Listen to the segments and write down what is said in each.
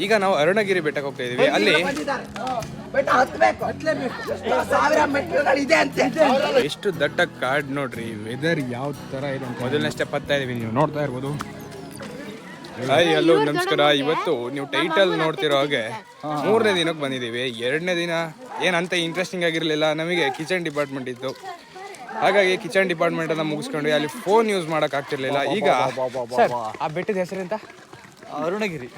ಈಗ ನಾವು ಅರುಣಗಿರಿ ಬೆಟ್ಟಕ್ಕೆ ಹೋಗ್ತಾ ಇದೀವಿ. ಅಲ್ಲಿ ಎಷ್ಟು ದಟ್ಟ ಕಾಡ್ ನೋಡ್ರಿ, ವೆದರ್ ಯಾವ ತರ ಇದೆ ಅಂತ ಮೊದಲನೇ ಸ್ಟೆಪ್ ಹತ್ತಾ ಇದೀವಿ, ನೀವು ನೋಡ್ತಾ ಇರ್ಬೋದು. ಹಾಯ್ ಹಲೋ ನಮಸ್ಕಾರ. ಇವತ್ತು ನೀವು ಟೈಟಲ್ ನೋಡ್ತಿರೋ ಹಾಗೆ 3ನೇ ದಿನಕ್ಕೆ ಬಂದಿದ್ದೀವಿ. 2ನೇ ದಿನ ಏನಂತ ಇಂಟ್ರೆಸ್ಟಿಂಗ್ ಆಗಿರಲಿಲ್ಲ, ನಮಗೆ ಕಿಚನ್ ಡಿಪಾರ್ಟ್ಮೆಂಟ್ ಇತ್ತು. ಹಾಗಾಗಿ ಕಿಚನ್ ಡಿಪಾರ್ಟ್ಮೆಂಟ್ ಅನ್ನ ಮುಗಿಸ್ಕೊಂಡು ಅಲ್ಲಿ ಫೋನ್ ಯೂಸ್ ಮಾಡಕ್ ಆಗ್ತಿರ್ಲಿಲ್ಲ. ಈಗ ಆ ಬೆಟ್ಟದ ಹೆಸರೆಂತ? ಅರುಣಗಿರಿ.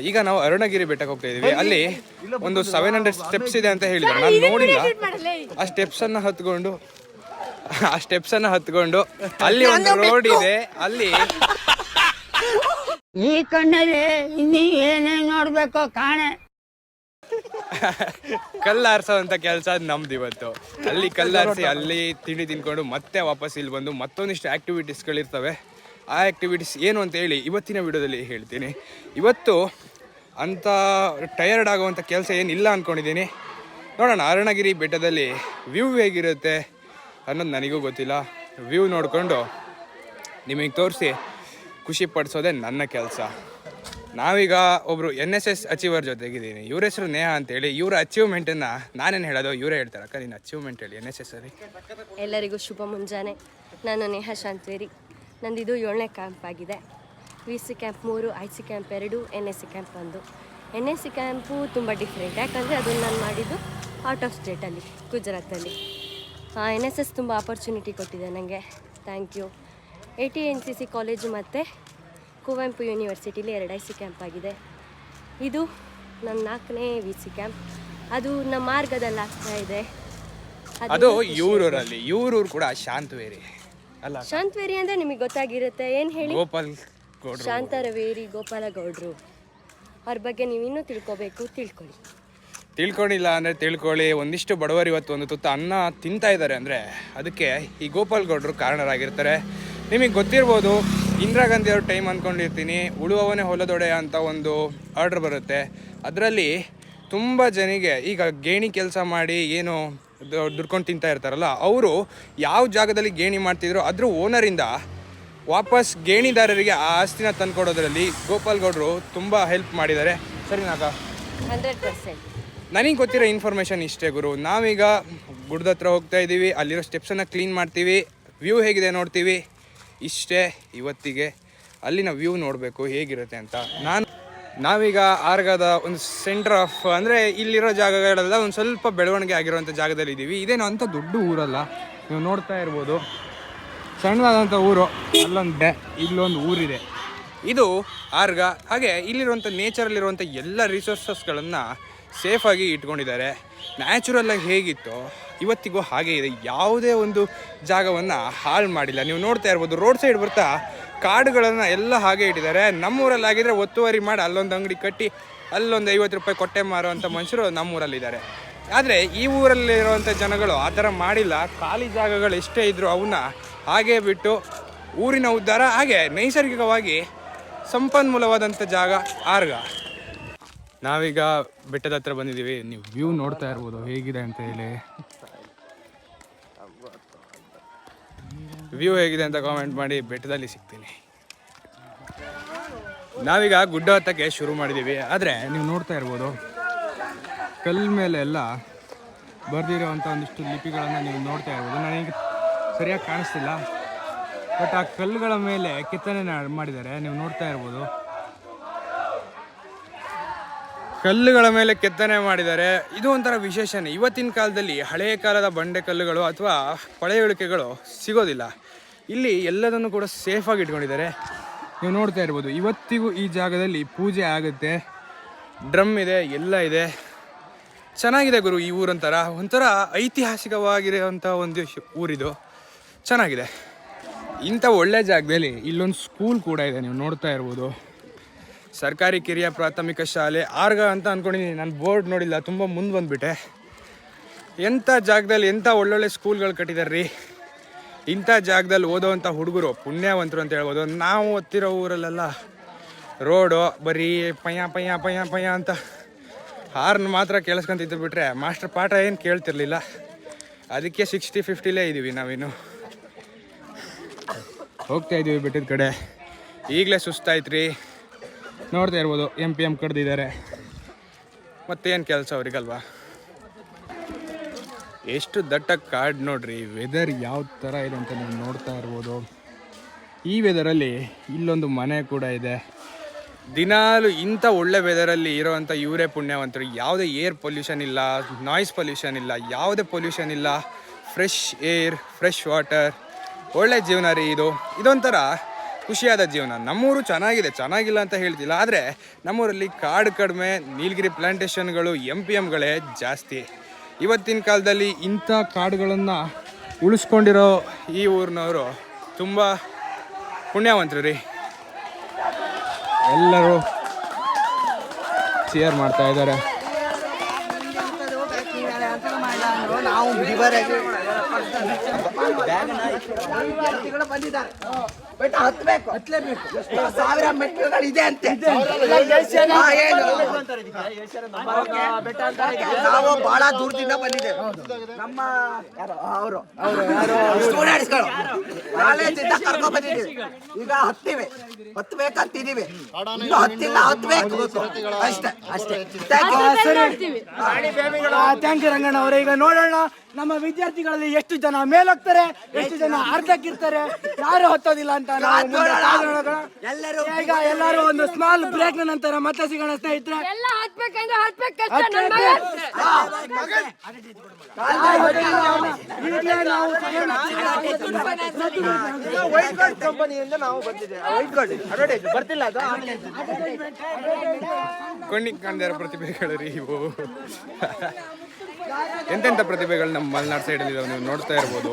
ಈಗ ನಾವು ಅರುಣಗಿರಿ ಬೆಟ್ಟಕ್ಕೆ ಹೋಗ್ತಾ ಇದೀವಿ. ಅಲ್ಲಿ ಒಂದು 700 ಸ್ಟೆಪ್ಸ್ ಇದೆ ಅಂತ ಹೇಳಿದ್ರು. ನಾನು ನೋಡಿಲ್ಲ. ಆ ಸ್ಟೆಪ್ಸ್ ಅನ್ನ ಹತ್ಕೊಂಡು ಅಲ್ಲಿ ಒಂದು ರೋಡ್ ಇದೆ. ಅಲ್ಲಿ ಈ ಕಣ್ಣಲ್ಲಿ ಇನ್ನೀ ಏನೇನ್ ನೋಡ್ಬೇಕೋ ಕಾಣೆ. ಕಲ್ಲಾರ್ಸೋಂಥ ಕೆಲಸ ನಮ್ದು ಇವತ್ತು. ಅಲ್ಲಿ ಕಲ್ಲಾರಿಸಿ ಅಲ್ಲಿ ತಿಂಡಿ ತಿನ್ಕೊಂಡು ಮತ್ತೆ ವಾಪಸ್ ಇಲ್ಲಿ ಬಂದು ಮತ್ತೊಂದಿಷ್ಟು ಆ್ಯಕ್ಟಿವಿಟೀಸ್ಗಳಿರ್ತವೆ. ಆ ಆ್ಯಕ್ಟಿವಿಟೀಸ್ ಏನು ಅಂತ ಹೇಳಿ ಇವತ್ತಿನ ವಿಡಿಯೋದಲ್ಲಿ ಹೇಳ್ತೀನಿ. ಇವತ್ತು ಅಂಥ ಟಯರ್ಡ್ ಆಗುವಂಥ ಕೆಲಸ ಏನಿಲ್ಲ ಅಂದ್ಕೊಂಡಿದ್ದೀನಿ. ನೋಡೋಣ ಅರುಣಗಿರಿ ಬೆಟ್ಟದಲ್ಲಿ ವ್ಯೂ ಹೇಗಿರುತ್ತೆ ಅನ್ನೋದು ನನಗೂ ಗೊತ್ತಿಲ್ಲ. ವ್ಯೂ ನೋಡಿಕೊಂಡು ನಿಮಗೆ ತೋರಿಸಿ ಖುಷಿ ಪಡಿಸೋದೇ ನನ್ನ ಕೆಲಸ. ನಾವೀಗ ಒಬ್ಬರು NSS ಅಚೀವರ್ ಜೊತೆಗಿದ್ದೀನಿ. ಇವ್ರ ಹೆಸರು ನೇಹಾ ಅಂತೇಳಿ. ಇವರ ಅಚೀವ್ಮೆಂಟನ್ನು ನಾನೇನು ಹೇಳೋದು, ಇವರೇ ಹೇಳ್ತಾರೆ. ಅಕ್ಕ ನೀನು ಅಚೀವ್ಮೆಂಟ್ ಹೇಳಿ NSS ಅಲ್ಲಿ. ಎಲ್ಲರಿಗೂ ಶುಭ ಮುಂಜಾನೆ. ನಾನು ನೇಹಾ ಶಾಂತವೇರಿ. ನಂದಿದು 7ನೇ ಕ್ಯಾಂಪ್ ಆಗಿದೆ. VC camp 3, IC camp 2, NSC camp 1. NSC camp ತುಂಬ ಡಿಫ್ರೆಂಟ್, ಯಾಕಂದರೆ ಅದನ್ನು ನಾನು ಮಾಡಿದ್ದು ಔಟ್ ಆಫ್ ಸ್ಟೇಟಲ್ಲಿ, ಗುಜರಾತಲ್ಲಿ. NSS ತುಂಬ ಆಪರ್ಚುನಿಟಿ ಕೊಟ್ಟಿದೆ ನನಗೆ, ಥ್ಯಾಂಕ್ ಯು. ATNCC ಕಾಲೇಜು ಮತ್ತು ಕುವೆಂಪು ಯೂನಿವರ್ಸಿಟಿಲಿ 2 IC ಕ್ಯಾಂಪ್ ಆಗಿದೆ. ಇದು ನನ್ನ 4ನೇ VC ಕ್ಯಾಂಪ್. ಅದು ನಮ್ಮ ಮಾರ್ಗದಲ್ಲಿ ಆಗ್ತಾ ಇದೆ. ಅದು ಇವರೂರಲ್ಲಿ, ಇವರೂರು ಕೂಡ ಶಾಂತವೇರಿ ಅಲ್ಲ? ಶಾಂತವೇರಿ ಅಂದರೆ ನಿಮಗೆ ಗೊತ್ತಾಗಿರುತ್ತೆ. ಏನು ಹೇಳಿ? ಗೋಪಾಲ್ ಗೌಡ್ರು. ಶಾಂತರವೇರಿ ಗೋಪಾಲ ಗೌಡ್ರು ಅವ್ರ ಬಗ್ಗೆ ನೀವು ಇನ್ನೂ ತಿಳ್ಕೊಬೇಕು, ತಿಳ್ಕೊಂಡಿಲ್ಲ ಅಂದರೆ ತಿಳ್ಕೊಳ್ಳಿ. ಒಂದಿಷ್ಟು ಬಡವರು ಇವತ್ತು ಒಂದು ತುತ್ತ ಅನ್ನ ತಿಂತಾ ಇದ್ದಾರೆ ಅಂದರೆ ಅದಕ್ಕೆ ಈ ಗೋಪಾಲ್ ಗೌಡ್ರು ಕಾರಣರಾಗಿರ್ತಾರೆ. ನಿಮಗೆ ಗೊತ್ತಿರ್ಬೋದು, ಇಂದಿರಾ ಗಾಂಧಿ ಅವ್ರ ಟೈಮ್ ಅಂದ್ಕೊಂಡಿರ್ತೀನಿ, ಉಳುವವನೇ ಹೊಲದೊಡೆ ಅಂತ ಒಂದು ಆರ್ಡ್ರ್ ಬರುತ್ತೆ. ಅದರಲ್ಲಿ ತುಂಬ ಜನಿಗೆ ಈಗ ಗೇಣಿ ಕೆಲಸ ಮಾಡಿ ಏನು ದುಡ್ಕೊಂಡು ತಿಂತಾ ಇರ್ತಾರಲ್ಲ, ಅವರು ಯಾವ ಜಾಗದಲ್ಲಿ ಗೇಣಿ ಮಾಡ್ತಿದ್ರು ಅದ್ರ ಓನರಿಂದ ವಾಪಸ್ ಗೇಣಿದಾರರಿಗೆ ಆ ಆಸ್ತಿನ ತಂದ್ಕೊಡೋದ್ರಲ್ಲಿ ಗೋಪಾಲ್ ಗೌಡ್ರು ತುಂಬ ಹೆಲ್ಪ್ ಮಾಡಿದ್ದಾರೆ. ಸರಿನಾಗ? 100%. ನನಗೆ ಗೊತ್ತಿರೋ ಇನ್ಫಾರ್ಮೇಷನ್ ಇಷ್ಟೇ ಗುರು. ನಾವೀಗ ಗುಡ್ದ ಹತ್ರ ಹೋಗ್ತಾ ಇದ್ದೀವಿ, ಅಲ್ಲಿರೋ ಸ್ಟೆಪ್ಸನ್ನು ಕ್ಲೀನ್ ಮಾಡ್ತೀವಿ, ವ್ಯೂ ಹೇಗಿದೆ ನೋಡ್ತೀವಿ. ಇಷ್ಟೇ ಇವತ್ತಿಗೆ. ಅಲ್ಲಿನ ವ್ಯೂ ನೋಡಬೇಕು ಹೇಗಿರುತ್ತೆ ಅಂತ. ನಾವೀಗ ಆರ್ಗದ ಒಂದು ಸೆಂಟರ್ ಆಫ್ ಅಂದರೆ ಇಲ್ಲಿರೋ ಜಾಗಗಳೆಲ್ಲ ಒಂದು ಸ್ವಲ್ಪ ಬೆಳವಣಿಗೆ ಆಗಿರೋಂಥ ಜಾಗದಲ್ಲಿ ಇದ್ದೀವಿ. ಇದೇನು ಅಂಥ ದೊಡ್ಡ ಊರಲ್ಲ, ನೀವು ನೋಡ್ತಾ ಇರ್ಬೋದು. ಸಣ್ಣದಾದಂಥ ಊರು. ಇಲ್ಲೊಂದು ಊರಿದೆ, ಇದು ಆರ್ಗ. ಹಾಗೆ ಇಲ್ಲಿರುವಂಥ ನೇಚರಲ್ಲಿರುವಂಥ ಎಲ್ಲ ರಿಸೋರ್ಸಸ್ಗಳನ್ನು ಸೇಫಾಗಿ ಇಟ್ಕೊಂಡಿದ್ದಾರೆ. ನ್ಯಾಚುರಲ್ಲಾಗಿ ಹೇಗಿತ್ತು ಇವತ್ತಿಗೂ ಹಾಗೇ ಇದೆ. ಯಾವುದೇ ಒಂದು ಜಾಗವನ್ನು ಹಾಳು ಮಾಡಿಲ್ಲ. ನೀವು ನೋಡ್ತಾ ಇರ್ಬೋದು, ರೋಡ್ ಸೈಡ್ ಬರ್ತಾ ಕಾಡುಗಳನ್ನು ಎಲ್ಲ ಹಾಗೆ ಇಟ್ಟಿದ್ದಾರೆ. ನಮ್ಮೂರಲ್ಲಾಗಿದ್ದರೆ ಒತ್ತುವರಿ ಮಾಡಿ ಅಲ್ಲೊಂದು ಅಂಗಡಿ ಕಟ್ಟಿ ಅಲ್ಲೊಂದು 50 ರೂಪಾಯಿ ಕೊಟ್ಟೆ ಮಾರುವಂಥ ಮನುಷ್ಯರು ನಮ್ಮೂರಲ್ಲಿದ್ದಾರೆ. ಆದರೆ ಈ ಊರಲ್ಲಿರುವಂಥ ಜನಗಳು ಆ ಥರ ಮಾಡಿಲ್ಲ. ಖಾಲಿ ಜಾಗಗಳು ಎಷ್ಟೇ ಇದ್ದರೂ ಅವನ್ನ ಹಾಗೇ ಬಿಟ್ಟು ಊರಿನ ಉದ್ಧಾರ, ಹಾಗೆ ನೈಸರ್ಗಿಕವಾಗಿ ಸಂಪನ್ಮೂಲವಾದಂಥ ಜಾಗ ಆರ್ಗ. ನಾವೀಗ ಬೆಟ್ಟದ ಹತ್ರ ಬಂದಿದ್ದೀವಿ. ನೀವು ವ್ಯೂ ನೋಡ್ತಾ ಇರ್ಬೋದು ಹೇಗಿದೆ ಅಂತ ಹೇಳಿ. ವ್ಯೂ ಹೇಗಿದೆ ಅಂತ ಕಾಮೆಂಟ್ ಮಾಡಿ. ಬೆಟ್ಟದಲ್ಲಿ ಸಿಗ್ತೀನಿ. ನಾವೀಗ ಗುಡ್ಡ ಹತ್ತಕ್ಕೆ ಶುರು ಮಾಡಿದ್ದೀವಿ. ಆದರೆ ನೀವು ನೋಡ್ತಾ ಇರ್ಬೋದು, ಕಲ್ಲು ಮೇಲೆ ಎಲ್ಲ ಬರೆದಿರೋವಂಥ ಒಂದಿಷ್ಟು ಲಿಪಿಗಳನ್ನು ನೀವು ನೋಡ್ತಾ ಇರ್ಬೋದು. ನನಗೆ ಸರಿಯಾಗಿ ಕಾಣಿಸ್ತಿಲ್ಲ, ಬಟ್ ಆ ಕಲ್ಲುಗಳ ಮೇಲೆ ಕೆತ್ತನೆ ಮಾಡಿದ್ದಾರೆ. ನೀವು ನೋಡ್ತಾ ಇರ್ಬೋದು, ಕಲ್ಲುಗಳ ಮೇಲೆ ಕೆತ್ತನೆ ಮಾಡಿದ್ದಾರೆ. ಇದು ಒಂಥರ ವಿಶೇಷನೇ. ಇವತ್ತಿನ ಕಾಲದಲ್ಲಿ ಹಳೆಯ ಕಾಲದ ಬಂಡೆ ಕಲ್ಲುಗಳು ಅಥವಾ ಪಳೆಯುಳಿಕೆಗಳು ಸಿಗೋದಿಲ್ಲ. ಇಲ್ಲಿ ಎಲ್ಲದನ್ನು ಕೂಡ ಸೇಫಾಗಿ ಇಟ್ಕೊಂಡಿದ್ದಾರೆ. ನೀವು ನೋಡ್ತಾ ಇರ್ಬೋದು, ಇವತ್ತಿಗೂ ಈ ಜಾಗದಲ್ಲಿ ಪೂಜೆ ಆಗುತ್ತೆ. ಡ್ರಮ್ ಇದೆ, ಎಲ್ಲ ಇದೆ. ಚೆನ್ನಾಗಿದೆ ಗುರು ಈ ಒಂಥರ ಐತಿಹಾಸಿಕವಾಗಿರೋಂಥ ಒಂದು ಊರಿದು. ಚೆನ್ನಾಗಿದೆ. ಇಂಥ ಒಳ್ಳೆ ಜಾಗದಲ್ಲಿ ಇಲ್ಲೊಂದು ಸ್ಕೂಲ್ ಕೂಡ ಇದೆ, ನೀವು ನೋಡ್ತಾ ಇರ್ಬೋದು. ಸರ್ಕಾರಿ ಕಿರಿಯ ಪ್ರಾಥಮಿಕ ಶಾಲೆ ಆರ್ಗ ಅಂತ ಅಂದ್ಕೊಂಡಿದ್ದೀನಿ. ನಾನು ಬೋರ್ಡ್ ನೋಡಿಲ್ಲ, ತುಂಬ ಮುಂದೆ ಬಂದುಬಿಟ್ಟೆ. ಎಂಥ ಜಾಗದಲ್ಲಿ ಎಂಥ ಒಳ್ಳೊಳ್ಳೆ ಸ್ಕೂಲ್ಗಳು ಕಟ್ಟಿದ್ದಾರೆ ರೀ. ಇಂಥ ಜಾಗದಲ್ಲಿ ಓದೋವಂಥ ಹುಡುಗರು ಪುಣ್ಯವಂತರು ಅಂತ ಹೇಳ್ಬೋದು. ನಾವು ಓದ್ತಿರೋ ಊರಲ್ಲೆಲ್ಲ ರೋಡು ಬರೀ ಪಯ್ಯ ಪಯ್ಯ ಪಯ್ಯ ಪಯ್ಯ ಅಂತ ಹಾರ್ನ್ ಮಾತ್ರ ಕೇಳಿಸ್ಕೊಂತಿದ್ದು ಬಿಟ್ರೆ ಮಾಸ್ಟರ್ ಪಾಠ ಏನು ಕೇಳ್ತಿರ್ಲಿಲ್ಲ. ಅದಕ್ಕೆ 60-50ಲೇ ಇದ್ದೀವಿ ನಾವಿನ್ನು. ಹೋಗ್ತಾ ಇದ್ದೀವಿ ಬೆಟ್ಟದ ಕಡೆ. ಈಗಲೇ ಸುಸ್ತಾಯ್ತು ರೀ. ನೋಡ್ತಾ ಇರ್ಬೋದು MPM ಕಡ್ದಿದ್ದಾರೆ. ಮತ್ತೇನು ಕೆಲಸ ಅವ್ರಿಗಲ್ವಾ. ಎಷ್ಟು ದಟ್ಟ ಕಾಡು ನೋಡ್ರಿ. ವೆದರ್ ಯಾವ ಥರ ಇದೆ ಅಂತ ನೀವು ನೋಡ್ತಾ ಇರ್ಬೋದು. ಈ ವೆದರಲ್ಲಿ ಇಲ್ಲೊಂದು ಮನೆ ಕೂಡ ಇದೆ. ದಿನಾಲು ಇಂಥ ಒಳ್ಳೆ ವೆದರಲ್ಲಿ ಇರೋವಂಥ ಇವರೇ ಪುಣ್ಯವಂತರು. ಯಾವುದೇ ಏರ್ ಪೊಲ್ಯೂಷನ್ ಇಲ್ಲ, ನಾಯ್ಸ್ ಪೊಲ್ಯೂಷನ್ ಇಲ್ಲ, ಯಾವುದೇ ಪೊಲ್ಯೂಷನ್ ಇಲ್ಲ. ಫ್ರೆಶ್ ಏರ್, ಫ್ರೆಶ್ ವಾಟರ್, ಒಳ್ಳೆ ಜೀವನ ರೀ ಇದು. ಇದೊಂಥರ ಖುಷಿಯಾದ ಜೀವನ. ನಮ್ಮೂರು ಚೆನ್ನಾಗಿದೆ, ಚೆನ್ನಾಗಿಲ್ಲ ಅಂತ ಹೇಳ್ತಿಲ್ಲ. ಆದರೆ ನಮ್ಮೂರಲ್ಲಿ ಕಾಡು ಕಡಿಮೆ, ನೀಲಗಿರಿ ಪ್ಲಾಂಟೇಷನ್ಗಳು, MPMಗಳೇ ಜಾಸ್ತಿ. ಇವತ್ತಿನ ಕಾಲದಲ್ಲಿ ಇಂಥ ಕಾಡುಗಳನ್ನು ಉಳಿಸ್ಕೊಂಡಿರೋ ಈ ಊರಿನವರು ತುಂಬ ಪುಣ್ಯವಂತರು ರೀ. ಎಲ್ಲರೂ ಚೇರ್ ಮಾಡ್ತಾ ಇದ್ದಾರೆ. ಸಾವಿರ ಮೆಟ್ಟಿಲುಗಳಿದೆ ಅಂತೆ. ನಾವು ಬಹಳ ದೂರದಿಂದ ಬಂದಿದ್ದೇವೆ. ನಮ್ಮ ಅವರು ಸ್ಟೂಡೆಂಟ್ಸ್ಗಳು ಕಾಲೇಜಿಂದ ಕರ್ಕೊಂಡು ಬಂದಿದ್ದೀವಿ. ಈಗ ಹತ್ತಬೇಕಂತಿದ್ದೀವಿ. ಇನ್ನು ಹತ್ತಿಲ್ಲ, ಹತ್ತಬೇಕು ಅಷ್ಟೇ ಅಷ್ಟೇ. ಥ್ಯಾಂಕ್ ಯು ರಂಗಣ್ಣ ಅವರೇ. ಈಗ ನೋಡೋಣ ನಮ್ಮ ವಿದ್ಯಾರ್ಥಿಗಳಲ್ಲಿ ಎಷ್ಟು ಜನ ಮೇಲೋಗ್ತಾರೆ, ಎಷ್ಟು ಜನ ಅರ್ಧಕ್ಕಿರ್ತಾರೆ, ಯಾರು ಹತ್ತೋದಿಲ್ಲ ಅಂತ ಎಲ್ಲರೂ. ಈಗ ಎಲ್ಲರೂ ಒಂದು ಸ್ಮಾಲ್ ಬ್ರೇಕ್ ನಂತರ ಮತ್ತೆ ಸಿಗೋಣ ಸ್ನೇಹಿತರೆ. ಕಣ್ಣಿಗೆ ಕಾಣದಿರೋ ಪ್ರತಿಭೆಗಳು ರೀ ಇವು. ಎಂತೆಂಥ ಪ್ರತಿಭೆಗಳು ನಮ್ಮ ಮಲೆನಾಡು ಸೈಡಲ್ಲಿ ನೀವು ನೋಡ್ತಾ ಇರ್ಬೋದು.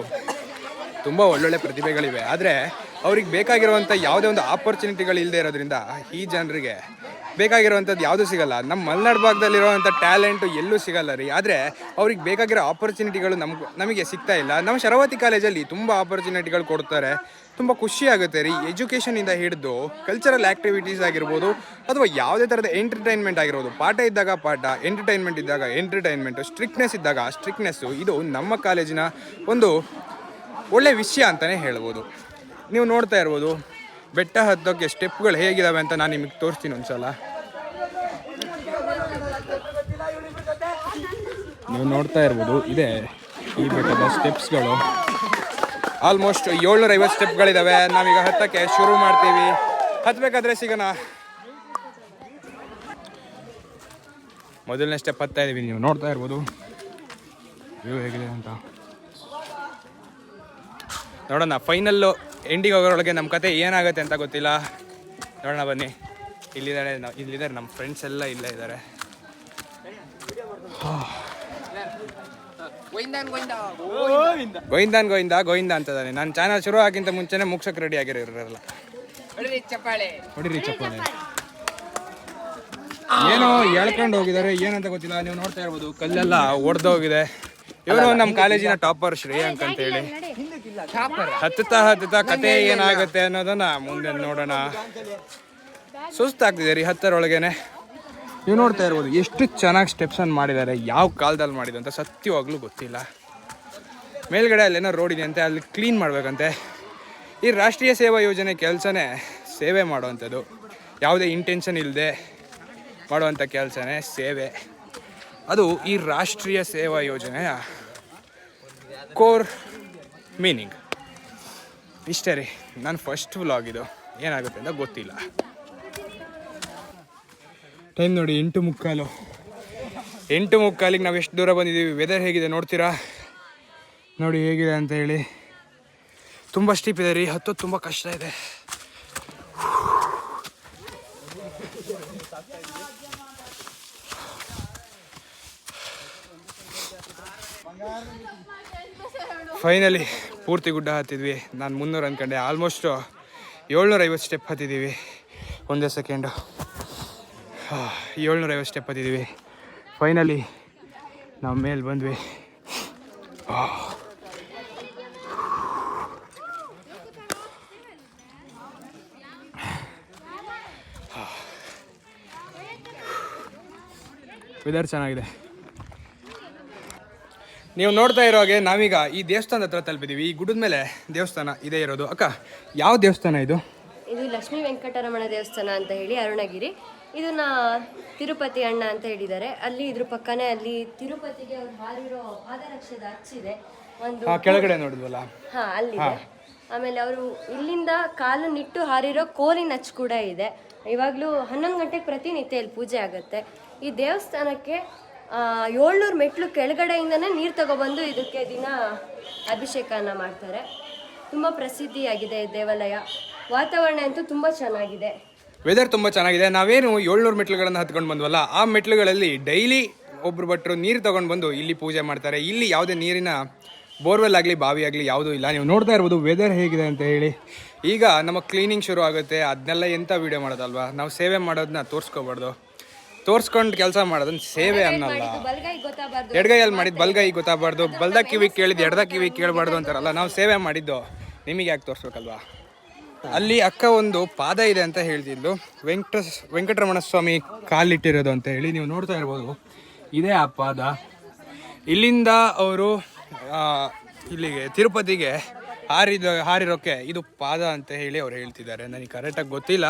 ತುಂಬ ಒಳ್ಳೊಳ್ಳೆ ಪ್ರತಿಭೆಗಳಿವೆ. ಆದರೆ ಅವ್ರಿಗೆ ಬೇಕಾಗಿರುವಂಥ ಯಾವುದೇ ಒಂದು ಆಪರ್ಚುನಿಟಿಗಳು ಇಲ್ಲದೆ ಇರೋದ್ರಿಂದ ಈ ಜನರಿಗೆ ಬೇಕಾಗಿರುವಂಥದ್ದು ಯಾವುದೂ ಸಿಗಲ್ಲ. ನಮ್ಮ ಮಲೆನಾಡು ಭಾಗದಲ್ಲಿರುವಂಥ ಟ್ಯಾಲೆಂಟು ಎಲ್ಲೂ ಸಿಗಲ್ಲ ರೀ. ಆದರೆ ಅವ್ರಿಗೆ ಬೇಕಾಗಿರೋ ಆಪರ್ಚುನಿಟಿಗಳು ನಮಗೆ ಸಿಗ್ತಾ ಇಲ್ಲ. ನಮ್ಮ ಶರಾವತಿ ಕಾಲೇಜಲ್ಲಿ ತುಂಬ ಆಪರ್ಚುನಿಟಿಗಳು ಕೊಡ್ತಾರೆ. ತುಂಬ ಖುಷಿಯಾಗುತ್ತೆ ರೀ. ಎಜುಕೇಷನಿಂದ ಹಿಡಿದು ಕಲ್ಚರಲ್ ಆ್ಯಕ್ಟಿವಿಟೀಸ್ ಆಗಿರ್ಬೋದು, ಅಥವಾ ಯಾವುದೇ ಥರದ ಎಂಟರ್ಟೈನ್ಮೆಂಟ್ ಆಗಿರ್ಬೋದು. ಪಾಠ ಇದ್ದಾಗ ಪಾಠ, ಎಂಟರ್ಟೈನ್ಮೆಂಟ್ ಇದ್ದಾಗ ಎಂಟರ್ಟೈನ್ಮೆಂಟು, ಸ್ಟ್ರಿಕ್ನೆಸ್ ಇದ್ದಾಗ ಸ್ಟ್ರಿಕ್ನೆಸ್ಸು. ಇದು ನಮ್ಮ ಕಾಲೇಜಿನ ಒಂದು ಒಳ್ಳೆ ವಿಷಯ ಅಂತಲೇ ಹೇಳ್ಬೋದು. ನೀವು ನೋಡ್ತಾ ಇರ್ಬೋದು ಬೆಟ್ಟ ಹತ್ತೋಕ್ಕೆ ಸ್ಟೆಪ್ಗಳು ಹೇಗಿದ್ದಾವೆ ಅಂತ ನಾನು ನಿಮಗೆ ತೋರಿಸ್ತೀನಿ ಒಂದ್ಸಲ. ನೀವು ನೋಡ್ತಾ ಇರ್ಬೋದು ಇದೆ ಈ ಬೆಟ್ಟದ ಸ್ಟೆಪ್ಸ್ಗಳು. ಆಲ್ಮೋಸ್ಟ್ 750 ಸ್ಟೆಪ್ಗಳಿದ್ದಾವೆ. ನಾವೀಗ ಹತ್ತಕ್ಕೆ ಶುರು ಮಾಡ್ತೀವಿ. ಹತ್ತಬೇಕಾದ್ರೆ ಸಿಗೋಣ. ಮೊದಲನೇ ಸ್ಟೆಪ್ ಹತ್ತಾ ಇದ್ದೀವಿ. ನೀವು ನೋಡ್ತಾ ಇರ್ಬೋದು ವ್ಯೂ ಹೇಗಿದೆ ಅಂತ. ನೋಡೋಣ ಫೈನಲ್ಲು ಎಂಡಿಗೆ ಹೋಗೋರೊಳಗೆ ನಮ್ಮ ಕತೆ ಏನಾಗುತ್ತೆ ಅಂತ ಗೊತ್ತಿಲ್ಲ. ನೋಡೋಣ ಬನ್ನಿ. ಇಲ್ಲಿದ್ದಾರೆ ನಮ್ಮ ಫ್ರೆಂಡ್ಸ್ ಎಲ್ಲ ಇಲ್ಲೇ ಇದ್ದಾರೆ. ಗೋವಿಂದನ್ ಗೋವಿಂದ ಅಂತದಾನೆ. ನನ್ನ ಚಾನಲ್ ಶುರು ಆಗಿಂತ ಮುಂಚೆನೆ ಮುಗ್ಸಕ್ಕೆ ರೆಡಿ ಆಗಿರೋರಲ್ಲ. ಹೊಡಿರಿ ಚಪ್ಪಾಳೆ. ಏನೋ ಎಳ್ಕೊಂಡು ಹೋಗಿದ್ದಾರೆ, ಏನಂತ ಗೊತ್ತಿಲ್ಲ. ನೀವು ನೋಡ್ತಾ ಇರ್ಬೋದು ಕಲ್ಲೆಲ್ಲ ಒಡೆದೋಗಿದೆ. ಇವರು ನಮ್ಮ ಕಾಲೇಜಿನ ಟಾಪರ್ ಶ್ರೇಯಾಂಕ್ ಅಂತ ಹೇಳಿ. ಹತ್ತುತ್ತಾ ಕತೆ ಏನಾಗುತ್ತೆ ಅನ್ನೋದನ್ನ ಮುಂದೆ ನೋಡೋಣ. ಸುಸ್ತಾಗ್ತಿದೆ ರೀ ಹತ್ತರೊಳಗೇನೆ. ನೀವು ನೋಡ್ತಾ ಇರ್ಬೋದು ಎಷ್ಟು ಚೆನ್ನಾಗಿ ಸ್ಟೆಪ್ಸನ್ನು ಮಾಡಿದ್ದಾರೆ. ಯಾವ ಕಾಲದಲ್ಲಿ ಮಾಡಿದೆ ಅಂತ ಸತ್ಯವಾಗ್ಲೂ ಗೊತ್ತಿಲ್ಲ. ಮೇಲ್ಗಡೆ ಅಲ್ಲೇನೋ ರೋಡ್ ಇದೆ ಅಂತೆ, ಅಲ್ಲಿ ಕ್ಲೀನ್ ಮಾಡಬೇಕಂತೆ. ಈ ರಾಷ್ಟ್ರೀಯ ಸೇವಾ ಯೋಜನೆ ಕೆಲಸನೇ ಸೇವೆ ಮಾಡುವಂಥದ್ದು. ಯಾವುದೇ ಇಂಟೆನ್ಷನ್ ಇಲ್ಲದೆ ಮಾಡುವಂಥ ಕೆಲಸನೇ ಸೇವೆ. ಅದು ಈ ರಾಷ್ಟ್ರೀಯ ಸೇವಾ ಯೋಜನೆಯ ಕೋರ್ ಮೀನಿಂಗ್. ಇಷ್ಟೇ ರೀ. ನನ್ನ ಫಸ್ಟ್ ವ್ಲಾಗ್ ಇದು. ಏನಾಗುತ್ತೆ ಅಂತ ಗೊತ್ತಿಲ್ಲ. ಟೈಮ್ ನೋಡಿ 8:45. 8:45ಗೆ ನಾವು ಎಷ್ಟು ದೂರ ಬಂದಿದ್ದೀವಿ. ವೆದರ್ ಹೇಗಿದೆ ನೋಡ್ತೀರಾ? ನೋಡಿ ಹೇಗಿದೆ ಅಂತ ಹೇಳಿ. ತುಂಬ ಸ್ಟೀಪ್ ಇದೆ ರೀ. ಹತ್ತೋದು ತುಂಬ ಕಷ್ಟ ಇದೆ. ಫೈನಲಿ ಪೂರ್ತಿ ಗುಡ್ಡ ಹತ್ತಿದ್ವಿ. ನಾನು 300 ಅಂದ್ಕೊಂಡೆ. ಆಲ್ಮೋಸ್ಟು 750 ಸ್ಟೆಪ್ ಹತ್ತಿದ್ದೀವಿ. ಒಂದೇ ಸೆಕೆಂಡು. 750 ಸ್ಟೆಪ್ ಹತ್ತಿದ್ದೀವಿ. ಫೈನಲಿ ನಾವು ಮೇಲೆ ಬಂದ್ವಿ. ವೆದರ್ ಚೆನ್ನಾಗಿದೆ. ನೀವು ನೋಡ್ತಾ ಇರೋ ಹಾಗೆ ನಾವೀಗ ಈ ದೇವಸ್ಥಾನದ ಹತ್ರ ತಲುಪಿದ್ದೀವಿ. ಈ ಗುಡ್ಡದ ಮೇಲೆ ದೇವಸ್ಥಾನ ಇದೇ ಇರೋದು. ಅಕ್ಕ, ಯಾವ ದೇವಸ್ಥಾನ ಇದು? ಇದು ಲಕ್ಷ್ಮೀ ವೆಂಕಟರಮಣ ದೇವಸ್ಥಾನ ಅಂತ ಹೇಳಿ ಅರುಣಗಿರಿ. ಇದನ್ನ ತಿರುಪತಿ ಅಣ್ಣ ಅಂತ ಹೇಳಿದ್ದಾರೆ. ಅಲ್ಲಿ ಇದ್ರ ಪಕ್ಕನೇ ಅಲ್ಲಿ ತಿರುಪತಿಗೆ ಅವ್ರು ಹಾರಿರೋ ಪಾದರಕ್ಷೆದ ಅಚ್ಚಿದೆ ಒಂದು ಕೆಳಗಡೆ ನೋಡಿದ್ವಲ್ಲ, ಅಲ್ಲಿದೆ. ಆಮೇಲೆ ಅವರು ಇಲ್ಲಿಂದ ಕಾಲನ್ನಿಟ್ಟು ಹಾರಿರೋ ಕೋಲಿನ ಅಚ್ಚು ಕೂಡ ಇದೆ. ಇವಾಗಲೂ 11 ಗಂಟೆಗೆ ಪ್ರತಿನಿತ್ಯ ಇಲ್ಲಿ ಪೂಜೆ ಆಗುತ್ತೆ. ಈ ದೇವಸ್ಥಾನಕ್ಕೆ 700 ಮೆಟ್ಲು ಕೆಳಗಡೆಯಿಂದನೇ ನೀರು ತಗೊಬಂದು ಇದಕ್ಕೆ ದಿನ ಅಭಿಷೇಕನ ಮಾಡ್ತಾರೆ. ತುಂಬ ಪ್ರಸಿದ್ಧಿಯಾಗಿದೆ ಈ ದೇವಾಲಯ. ವಾತಾವರಣ ಅಂತೂ ತುಂಬ ಚೆನ್ನಾಗಿದೆ, ವೆದರ್ ತುಂಬ ಚೆನ್ನಾಗಿದೆ. ನಾವೇನು 700 ಮೆಟ್ಲುಗಳನ್ನು ಹತ್ಕೊಂಡು ಬಂದ್ವಲ್ಲ, ಆ ಮೆಟ್ಲುಗಳಲ್ಲಿ ಡೈಲಿ ಒಬ್ಬರು ಭಟ್ರು ನೀರು ತೊಗೊಂಡು ಬಂದು ಇಲ್ಲಿ ಪೂಜೆ ಮಾಡ್ತಾರೆ. ಇಲ್ಲಿ ಯಾವುದೇ ನೀರಿನ ಬೋರ್ವೆಲ್ ಆಗಲಿ ಬಾವಿ ಆಗಲಿ ಯಾವುದೂ ಇಲ್ಲ. ನೀವು ನೋಡ್ತಾ ಇರ್ಬೋದು ವೆದರ್ ಹೇಗಿದೆ ಅಂತ ಹೇಳಿ. ಈಗ ನಮ್ಮ ಕ್ಲೀನಿಂಗ್ ಶುರು ಆಗುತ್ತೆ. ಅದನ್ನೆಲ್ಲ ಎಂಥ ವೀಡಿಯೋ ಮಾಡೋದಲ್ವಾ, ನಾವು ಸೇವೆ ಮಾಡೋದನ್ನ ತೋರಿಸ್ಕೋಬಾರ್ದು. ತೋರಿಸ್ಕೊಂಡು ಕೆಲಸ ಮಾಡೋದನ್ನ ಸೇವೆ ಅನ್ನಲ್ಲ. ಎಡಗೈಯಲ್ಲಿ ಮಾಡಿದ್ದು ಬಲ್ಗೈ ಗೊತ್ತಾಗಬಾರ್ದು, ಬಲ್ದ ಕಿವಿ ಕೇಳಿದ್ದು ಎಡದ ಕಿವಿ ಕೇಳಬಾರ್ದು ಅಂತಾರಲ್ಲ. ನಾವು ಸೇವೆ ಮಾಡಿದ್ದು ನಿಮಗೆ ಯಾಕೆ ತೋರಿಸ್ಬೇಕಲ್ವಾ. ಅಲ್ಲಿ ಅಕ್ಕ ಒಂದು ಪಾದ ಇದೆ ಅಂತ ಹೇಳ್ತಿದ್ಲು, ವೆಂಕಟರಮಣ ಸ್ವಾಮಿ ಕಾಲಿಟ್ಟಿರೋದು ಅಂತ ಹೇಳಿ. ನೀವು ನೋಡ್ತಾ ಇರ್ಬೋದು, ಇದೇ ಆ ಪಾದ. ಇಲ್ಲಿಂದ ಅವರು ಇಲ್ಲಿಗೆ ತಿರುಪತಿಗೆ ಹಾರಿರೋಕ್ಕೆ ಇದು ಪಾದ ಅಂತ ಹೇಳಿ ಅವ್ರು ಹೇಳ್ತಿದ್ದಾರೆ. ನನಗೆ ಕರೆಕ್ಟಾಗಿ ಗೊತ್ತಿಲ್ಲ,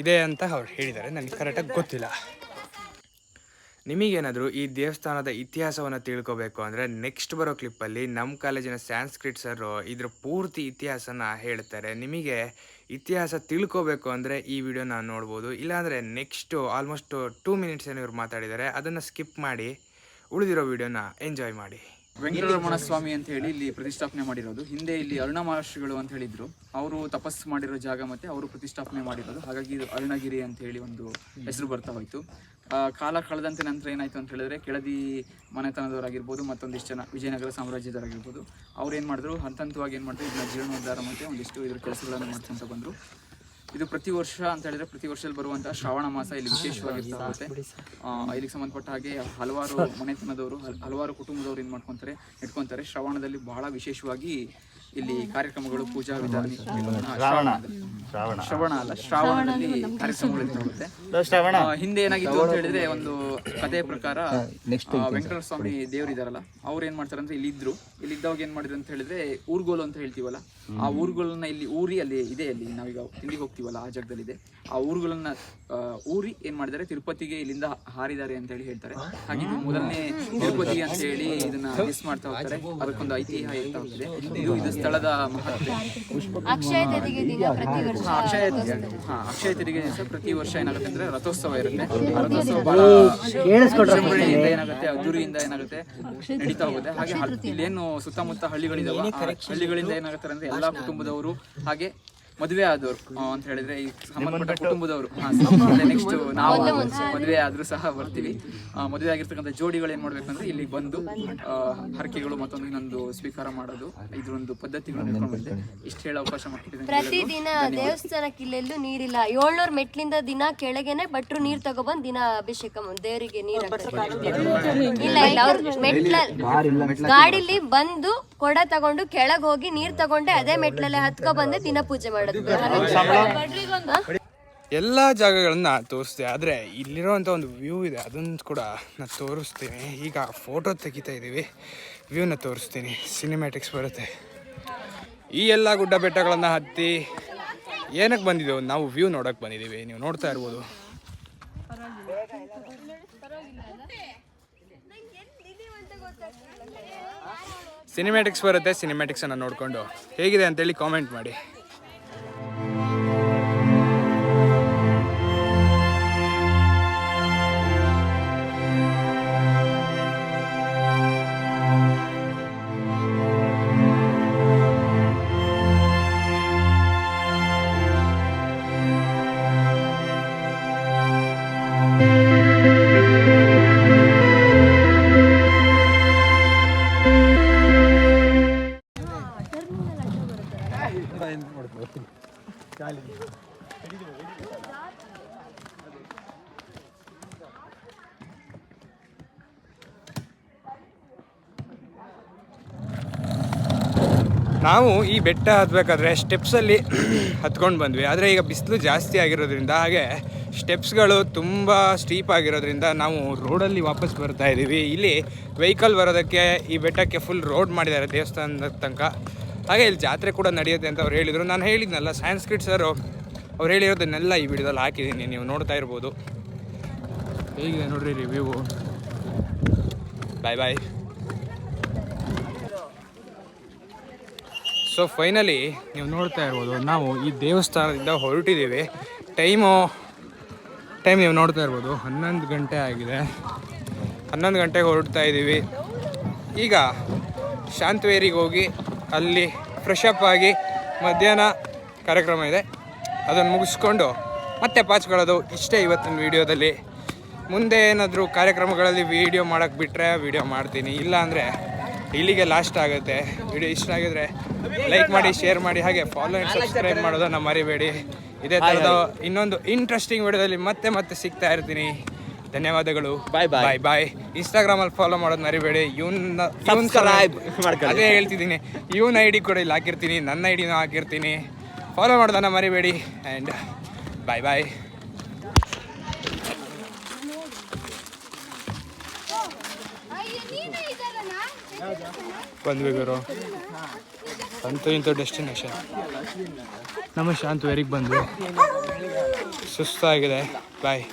ಇದೆ ಅಂತ ಅವ್ರು ಹೇಳಿದ್ದಾರೆ, ನನಗೆ ಕರೆಕ್ಟಾಗಿ ಗೊತ್ತಿಲ್ಲ. ನಿಮಗೇನಾದರೂ ಈ ದೇವಸ್ಥಾನದ ಇತಿಹಾಸವನ್ನು ತಿಳ್ಕೊಬೇಕು ಅಂದರೆ ನೆಕ್ಸ್ಟ್ ಬರೋ ಕ್ಲಿಪ್ಪಲ್ಲಿ ನಮ್ಮ ಕಾಲೇಜಿನ ಸ್ಯಾನ್ಸ್ಕ್ರಿಟ್ ಸರ್ ಇದ್ರ ಪೂರ್ತಿ ಇತಿಹಾಸನ ಹೇಳ್ತಾರೆ. ನಿಮಗೆ ಇತಿಹಾಸ ತಿಳ್ಕೊಬೇಕು ಅಂದರೆ ಈ ವಿಡಿಯೋನ ನೋಡ್ಬೋದು. ಇಲ್ಲಾಂದರೆ ನೆಕ್ಸ್ಟು ಆಲ್ಮೋಸ್ಟ್ 2 ಮಿನಿಟ್ಸ್ ಏನು ಇವ್ರು ಮಾತಾಡಿದ್ದಾರೆ, ಅದನ್ನು ಸ್ಕಿಪ್ ಮಾಡಿ ಉಳಿದಿರೋ ವಿಡಿಯೋನ ಎಂಜಾಯ್ ಮಾಡಿ. ವೆಂಕಟರಮಣ ಸ್ವಾಮಿ ಅಂತ ಹೇಳಿ ಇಲ್ಲಿ ಪ್ರತಿಷ್ಠಾಪನೆ ಮಾಡಿರೋದು. ಹಿಂದೆ ಇಲ್ಲಿ ಅರುಣ ಮಹರ್ಷಿಗಳು ಅಂತ ಹೇಳಿದ್ರು, ಅವರು ತಪಸ್ಸು ಮಾಡಿರೋ ಜಾಗ ಮತ್ತೆ ಅವರು ಪ್ರತಿಷ್ಠಾಪನೆ ಮಾಡಿರೋದು. ಹಾಗಾಗಿ ಇದು ಅರುಣಗಿರಿ ಅಂತ ಹೇಳಿ ಒಂದು ಹೆಸರು ಬರ್ತಾ ಹೋಯ್ತು. ಕಾಲ ಕಳೆದಂತೆ ನಂತರ ಏನಾಯ್ತು ಅಂತ ಹೇಳಿದ್ರೆ, ಕೆಳದಿ ಮನೆತನದವರಾಗಿರ್ಬೋದು, ಮತ್ತೊಂದಿಷ್ಟು ಜನ ವಿಜಯನಗರ ಸಾಮ್ರಾಜ್ಯದವರಾಗಿರ್ಬೋದು, ಅವ್ರು ಏನು ಮಾಡಿದ್ರು, ಹಂತವಾಗಿ ಏನು ಮಾಡಿದ್ರು, ಇದನ್ನ ಜೀರ್ಣೋದ್ಧಾರ ಮತ್ತು ಒಂದಿಷ್ಟು ಇದ್ರ ಕೆಲಸಗಳನ್ನು ಮಾಡ್ಕೊಂತ ಬಂದರು. ಇದು ಪ್ರತಿ ವರ್ಷ ಅಂತ ಹೇಳಿದ್ರೆ ಪ್ರತಿ ವರ್ಷದಲ್ಲಿ ಬರುವಂತಹ ಶ್ರಾವಣ ಮಾಸ ಇಲ್ಲಿ ವಿಶೇಷವಾಗಿರ್ತಾ ಹೋಗುತ್ತೆ. ಇಲ್ಲಿಗೆ ಸಂಬಂಧಪಟ್ಟ ಹಾಗೆ ಹಲವಾರು ಮನೆತನದವರು, ಹಲವಾರು ಕುಟುಂಬದವರು ಏನು ಮಾಡ್ಕೊತಾರೆ, ಇಟ್ಕೊತಾರೆ. ಶ್ರಾವಣದಲ್ಲಿ ಬಹಳ ವಿಶೇಷವಾಗಿ ಇಲ್ಲಿ ಕಾರ್ಯಕ್ರಮಗಳು, ಪೂಜಾ ವಿಧಾನ, ಶ್ರಾವಣದಲ್ಲಿ ಕಾರ್ಯಕ್ರಮಗಳು ಇರುತ್ತೆ. ಹಿಂದೆ ಏನಾಗಿತ್ತು ಅಂತ ಹೇಳಿದ್ರೆ, ಒಂದು ಕಥೆಯ ಪ್ರಕಾರ ವೆಂಕಟೇಶ್ವರ ಸ್ವಾಮಿ ದೇವರಿದಾರಲ್ಲ, ಅವ್ರು ಏನ್ ಮಾಡ್ತಾರೆ ಅಂದ್ರೆ ಇಲ್ಲಿದ್ದವಾಗ ಏನ್ ಮಾಡಿದ್ರು ಅಂತ ಹೇಳಿದ್ರೆ, ಊರ್ಗೋಲು ಅಂತ ಹೇಳ್ತೀವಲ್ಲ, ಆ ಊರುಗಳನ್ನ ಇಲ್ಲಿ ಊರಿ ಅಲ್ಲಿ ಇದೆ, ಅಲ್ಲಿ ನಾವೀಗ ತಿಂಡಿಗೆ ಹೋಗ್ತೀವಲ್ಲ ಆ ಜಾಗದಲ್ಲಿ ಇದೆ. ಆ ಊರುಗಳನ್ನ ಊರಿ ಏನ್ ಮಾಡಿದ್ದಾರೆ, ತಿರುಪತಿಗೆ ಇಲ್ಲಿಂದ ಹಾರಿದ್ದಾರೆ ಅಂತ ಹೇಳಿ ಹೇಳ್ತಾರೆ. ಹಾಗೆ ಇದು ಮೊದಲನೇ ತಿರುಪತಿ ಅಂತ ಹೇಳಿ ಇದನ್ನ ಮಿಸ್ ಮಾಡ್ತಾ ಹೋಗ್ತಾರೆ. ಅದಕ್ಕೊಂದು ಐತಿಹ್ಯ ಇರ್ತಾ ಹೋಗ್ತದೆ. ಇದು ಸ್ಥಳದ ಮಹತ್ವ. ಅಕ್ಷಯ ತೆರಿಗೆ ದಿನ ಪ್ರತಿ ವರ್ಷ ಅಕ್ಷಯ ತೆರಿಗೆ ದಿವಸ ಪ್ರತಿ ವರ್ಷ ಏನಾಗುತ್ತೆ ಅಂದ್ರೆ ರಥೋತ್ಸವ ಇರುತ್ತೆ. ಆ ರಥೋತ್ಸವ ಬಹಳ ವಿಜೃಂಭಣೆಯಿಂದ ಏನಾಗುತ್ತೆ, ಅದ್ದೂರಿಯಿಂದ ಏನಾಗುತ್ತೆ ನಡೀತಾ ಹೋಗುತ್ತೆ. ಹಾಗೆ ಇಲ್ಲೇನು ಸುತ್ತಮುತ್ತ ಹಳ್ಳಿಗಳಿದಾವ, ಹಳ್ಳಿಗಳಿಂದ ಏನಾಗುತ್ತೆ ಅಂದ್ರೆ ಎಲ್ಲಾ ಕುಟುಂಬದವರು, ಹಾಗೆ ಮದುವೆ ಆದವರು ಅಂತ ಹೇಳಿದ್ರೆ ಈ ಸಂಬಂಧಪಟ್ಟ ಕುಟುಂಬದವರು, ನೆಕ್ಸ್ಟ್ ನಾವು ಮದುವೆ ಆದ್ರೂ ಸಹ ಬರ್ತೀವಿ. ಮದುವೆ ಆಗಿರ್ತಕ್ಕಂಥ ಜೋಡಿಗಳು ಏನ್ ಮಾಡ್ಬೇಕಂದ್ರೆ ಇಲ್ಲಿ ಬಂದು ಹರಕೆಗಳು ಮತ್ತೊಂದು ಇನ್ನೊಂದು ಸ್ವೀಕಾರ ಮಾಡೋದು, ಇದ್ರೊಂದು ಪದ್ಧತಿಗಳು ನಡ್ಕೊಂಡು ಬಂದೆ. ಇಷ್ಟು ಹೇಳ ಅವಕಾಶ ಮಾಡ್ತಿದ್ದೀನಿ. ಪ್ರತಿದಿನ ದೇವಸ್ಥಾನಕ್ಕೆ ಇಲ್ಲೆಲ್ಲೂ ನೀರಿಲ್ಲ. 700 ಮೆಟ್ಲಿಂದ ದಿನ ಕೆಳಗೆನೆ ಭಟ್ರು ನೀರ್ ತಗೊಬಂದ್ ದಿನ ಅಭಿಷೇಕ ದೇವರಿಗೆ ನೀರ್ ಇಲ್ಲ ಇಲ್ಲ ಅವ್ರು ಗಾಡಿಲಿ ಬಂದು ಕೊಡ ತಗೊಂಡು ಕೆಳಗ್ ಹೋಗಿ ನೀರ್ ತಗೊಂಡೆ ಅದೇ ಮೆಟ್ಲಲ್ಲೇ ಹತ್ಕೊ ಬಂದೆ ದಿನ ಪೂಜೆ ಮಾಡೋದು. ಎಲ್ಲ ಜಾಗಗಳನ್ನ ತೋರಿಸ್ದೆ, ಆದರೆ ಇಲ್ಲಿರೋವಂಥ ಒಂದು ವ್ಯೂ ಇದೆ, ಅದನ್ನು ಕೂಡ ನಾನು ತೋರಿಸ್ತೀನಿ. ಈಗ ಫೋಟೋ ತೆಗಿತಾ ಇದ್ದೀವಿ, ವ್ಯೂನ ತೋರಿಸ್ತೀನಿ. ಸಿನಿಮ್ಯಾಟಿಕ್ಸ್ ಬರುತ್ತೆ. ಈ ಎಲ್ಲ ಗುಡ್ಡ ಬೆಟ್ಟಗಳನ್ನು ಹತ್ತಿ ಏನಕ್ಕೆ ಬಂದಿದ್ದೇವೆ ನಾವು, ವ್ಯೂ ನೋಡೋಕ್ಕೆ ಬಂದಿದ್ದೀವಿ. ನೀವು ನೋಡ್ತಾ ಇರ್ಬೋದು. ಸಿನಿಮ್ಯಾಟಿಕ್ಸ್ ಬರುತ್ತೆ, ಸಿನಿಮ್ಯಾಟಿಕ್ಸನ್ನು ನೋಡಿಕೊಂಡು ಹೇಗಿದೆ ಅಂತೇಳಿ ಕಾಮೆಂಟ್ ಮಾಡಿ. ನಾವು ಈ ಬೆಟ್ಟ ಹತ್ತಬೇಕಾದ್ರೆ ಸ್ಟೆಪ್ಸಲ್ಲಿ ಹತ್ಕೊಂಡು ಬಂದ್ವಿ. ಆದರೆ ಈಗ ಬಿಸಿಲು ಜಾಸ್ತಿ ಆಗಿರೋದ್ರಿಂದ, ಹಾಗೆ ಸ್ಟೆಪ್ಸ್ಗಳು ತುಂಬ ಸ್ಟೀಪ್ ಆಗಿರೋದ್ರಿಂದ ನಾವು ರೋಡಲ್ಲಿ ವಾಪಸ್ ಬರ್ತಾ ಇದ್ದೀವಿ. ಇಲ್ಲಿ ವೆಹಿಕಲ್ ಬರೋದಕ್ಕೆ ಈ ಬೆಟ್ಟಕ್ಕೆ ಫುಲ್ ರೋಡ್ ಮಾಡಿದ್ದಾರೆ ದೇವಸ್ಥಾನದ ತನಕ. ಹಾಗೆ ಇಲ್ಲಿ ಜಾತ್ರೆ ಕೂಡ ನಡೆಯುತ್ತೆ ಅಂತ ಅವ್ರು ಹೇಳಿದರು. ನಾನು ಹೇಳಿದ್ನಲ್ಲ ಸಂಸ್ಕೃತ್ ಸರ್ ಅವ್ರು ಹೇಳಿರೋದನ್ನೆಲ್ಲ ಈ ವಿಡಿಯೋದಲ್ಲಿ ಹಾಕಿದ್ದೀನಿ, ನೀವು ನೋಡ್ತಾ ಇರ್ಬೋದು. ಹೇಗಿದೆ ನೋಡ್ರಿ ರಿವ್ಯೂ. ಬಾಯ್ ಬಾಯ್. ಸೊ ಫೈನಲಿ ನೀವು ನೋಡ್ತಾ ಇರ್ಬೋದು, ನಾವು ಈ ದೇವಸ್ಥಾನದಿಂದ ಹೊರಟಿದ್ದೀವಿ. ಟೈಮ್ ನೀವು ನೋಡ್ತಾ ಇರ್ಬೋದು 11 ಗಂಟೆ ಆಗಿದೆ. 11 ಗಂಟೆಗೆ ಹೊರಡ್ತಾ ಇದ್ದೀವಿ. ಈಗ ಶಾಂತವೇರಿಗೆ ಹೋಗಿ ಅಲ್ಲಿ ಫ್ರೆಶ್ ಅಪ್ ಆಗಿ ಮಧ್ಯಾಹ್ನ ಕಾರ್ಯಕ್ರಮ ಇದೆ, ಅದನ್ನು ಮುಗಿಸ್ಕೊಂಡು ಮತ್ತೆ ಪಾಚ್ಕೊಳ್ಳೋದು. ಇಷ್ಟೇ ಇವತ್ತಿನ ವೀಡಿಯೋದಲ್ಲಿ. ಮುಂದೆ ಏನಾದರೂ ಕಾರ್ಯಕ್ರಮಗಳಲ್ಲಿ ವೀಡಿಯೋ ಮಾಡೋಕ್ಕೆ ಬಿಟ್ಟರೆ ವೀಡಿಯೋ ಮಾಡ್ತೀನಿ, ಇಲ್ಲ ಅಂದರೆ ಇಲ್ಲಿಗೆ ಲಾಸ್ಟ್ ಆಗುತ್ತೆ. ವಿಡಿಯೋ ಇಷ್ಟ ಆಗಿದ್ರೆ ಲೈಕ್ ಮಾಡಿ, ಶೇರ್ ಮಾಡಿ, ಹಾಗೆ ಫಾಲೋ ಆ್ಯಂಡ್ ಸಬ್ಸ್ಕ್ರೈಬ್ ಮಾಡೋದನ್ನು ಮರಿಬೇಡಿ. ಇದೇ ಥರದ ಇನ್ನೊಂದು ಇಂಟ್ರೆಸ್ಟಿಂಗ್ ವಿಡಿಯೋದಲ್ಲಿ ಮತ್ತೆ ಸಿಗ್ತಾ ಇರ್ತೀನಿ. ಧನ್ಯವಾದಗಳು. ಬಾಯ್ ಬಾಯ್. ಇನ್ಸ್ಟಾಗ್ರಾಮಲ್ಲಿ ಫಾಲೋ ಮಾಡೋದು ಮರಿಬೇಡಿ. ಅದೇ ಹೇಳ್ತಿದ್ದೀನಿ, ಇವನ್ ID ಕೂಡ ಇಲ್ಲಿ ಹಾಕಿರ್ತೀನಿ, ನನ್ನ ಐಡಿನೂ ಹಾಕಿರ್ತೀನಿ. ಫಾಲೋ ಮಾಡೋದನ್ನು ಮರಿಬೇಡಿ. ಆ್ಯಂಡ್ ಬಾಯ್ ಬಾಯ್. ಬಂದ್ವಿ ಗುರು, ಅಂತೂ ಇಂಥ ಡೆಸ್ಟಿನೇಷನ್. ನಮ್ಮ ಶಾಂತವೇರಿಗೆ ಬಂದ್ವಿ, ಸುಸ್ತಾಗಿದೆ. ಬಾಯ್.